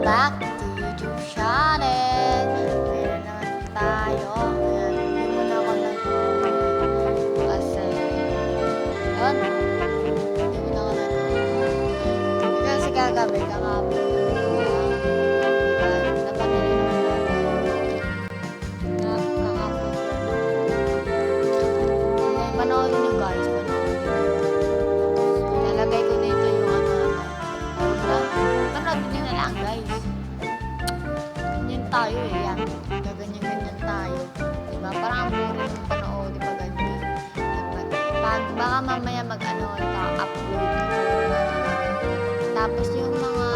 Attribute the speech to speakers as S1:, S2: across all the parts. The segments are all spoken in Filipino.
S1: back to YouTube channel. Meron naman tayo. Ayan, hindi mo na ako kasi yun, hindi mo na ako kasi kagabi napanalin naman natin na kakapon. Panoorin nyo guys, panoorin nyo. Nalagay ko dito yung panood nyo na lang guys. Ganyan tayo yan. Gaganyan-ganyan tayo. Diba? Parang ang boring yung panoorin pa ganyan. Baka mamaya upload. Tapos yung mga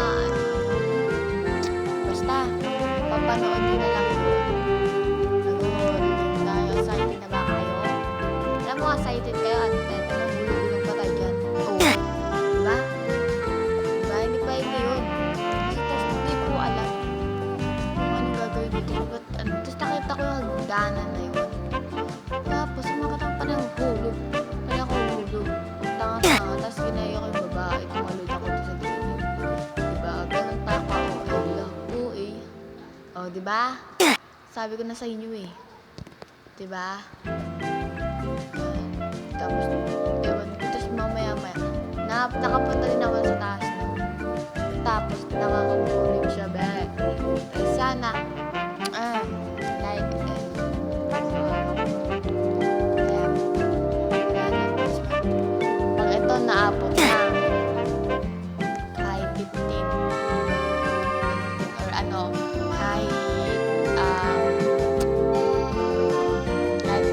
S1: basta, papanood nyo na lang yun. Excited na ba kayo? Alam mo, excited kayo at gulong pa kayo dyan. Diba? Diba? Hindi pa yun. Tapos hindi ko alam kung ano gagawin dito. Tapos nakita ko yung hagdanan na yun. Tapos umakatang pa ng hulog. Kaya ko hulog. Tanga-tanga. Tapos ginaya ko yung babae. Tumalod ako doon sa gilid. Diba? Ganun pa ako. Diba? Sabi ko na sa inyo eh. Diba? Tapos, ewan ko. Tapos mamaya-maya. Nakapunta din naman sa taas na. Tapos, nakakabulig siya, be. Sana, like, pag ito naabot na, kahit 15, or kahit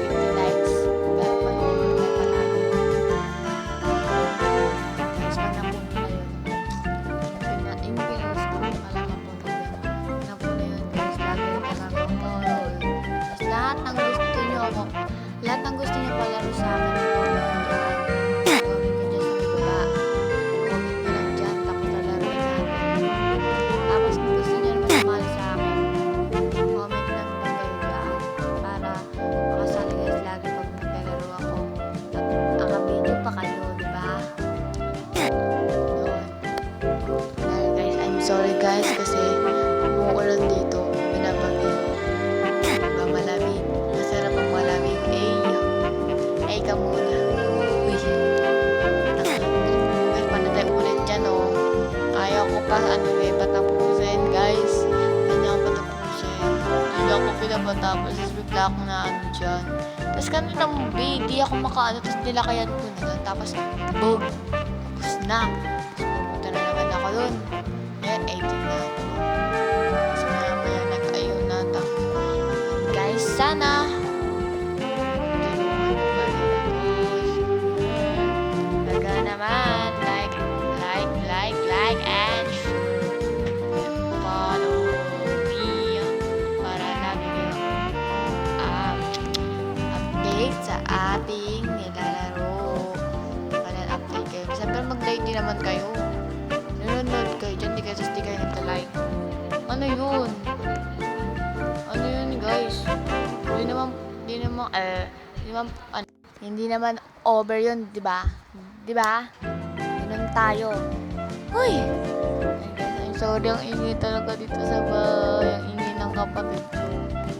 S1: 50 likes, kahit manonood na palagi. Tapos panapunta yun. In-case kung malamapunta yun. Napunta yun guys, lagi rin nakakaporoll. Tapos lahat ng gusto nyo palaro sa akin. Comment nyo dyan sa baba. Comment nyo lang dyan, tapos lalaro natin. Tapos kung gusto nyo naman sumali sa akin, comment lang kayo dyan para makasali guys lagi pag naglalaro ako. At naka-video pa kayo, diba? Yun. Well guys, I'm sorry guys kasi umuulan dito. Binabagyo. Diba malamig? Masarap ang malamig. Ay ka muna. Uy. Guys, panatay ulit dyan Ayaw ko pa patapusin guys. Hindi ako patapusin. Hindi ako pinapatapos. Tapos bigla ako na dyan. Tapos kanina di ako tapos nilakayan ko na. Tapos boom. Tapos na. Tapos pumunta na naman ako dun. Ayan, 18 na ako. Tapos maya nag-ayun na. Guys, sana naman like and follow me para lagi kayong update sa ating nilalaro. Kailan update kayo. Siyempre mag-like din naman kayo. Nanonood kayo dyan, di kayo nagka-like. Ano yun? Ano yun guys? Hindi naman over yun, diba? Diba? Ganun tayo. Huy! Ay guys, I'm sorry, ang ingay talaga dito sa bahay. Ang ingay ng kapatid ko.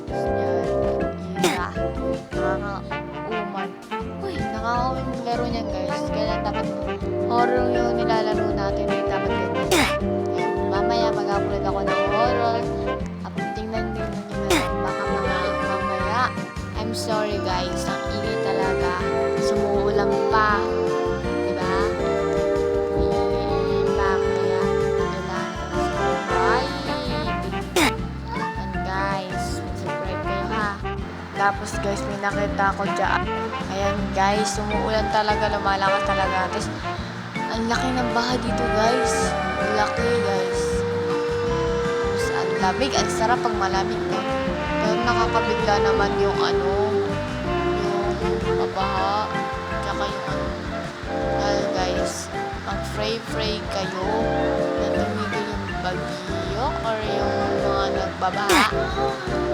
S1: Tapos yan, nakaka-uman. Huy! Nakaka-uman yung laro niyan guys. Kaya dapat horror yung nilalaro natin. Dapat ganyan. Mamaya mag-upload ako ng horror. Tingnan din nyo baka mamaya. I'm sorry guys, ang ingay talaga. Sumuulang pa. Diba? Ingay pa. Kaya kailangan ko subscribe. And guys, subscribe kayo ha. Tapos guys, may nakita ako dyan. Ayan guys, sumuulan talaga, lumalakas talaga. Tapos, ang laki ng baha dito guys. Ang laki guys. Tapos, ang lamig. Ang sarap pag malamig to. Pero nakakabigla naman yung yung mabaha. Tsaka yung dahil guys, mag-pray kayo na tumigil yung bagyo or yung mga nagbabaha.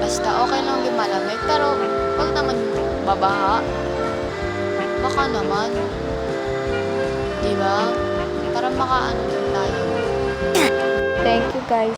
S1: Basta okay lang yung malamig, pero wag naman yung babaha. Baka naman. Diba? Para makaano din tayo. Thank you guys.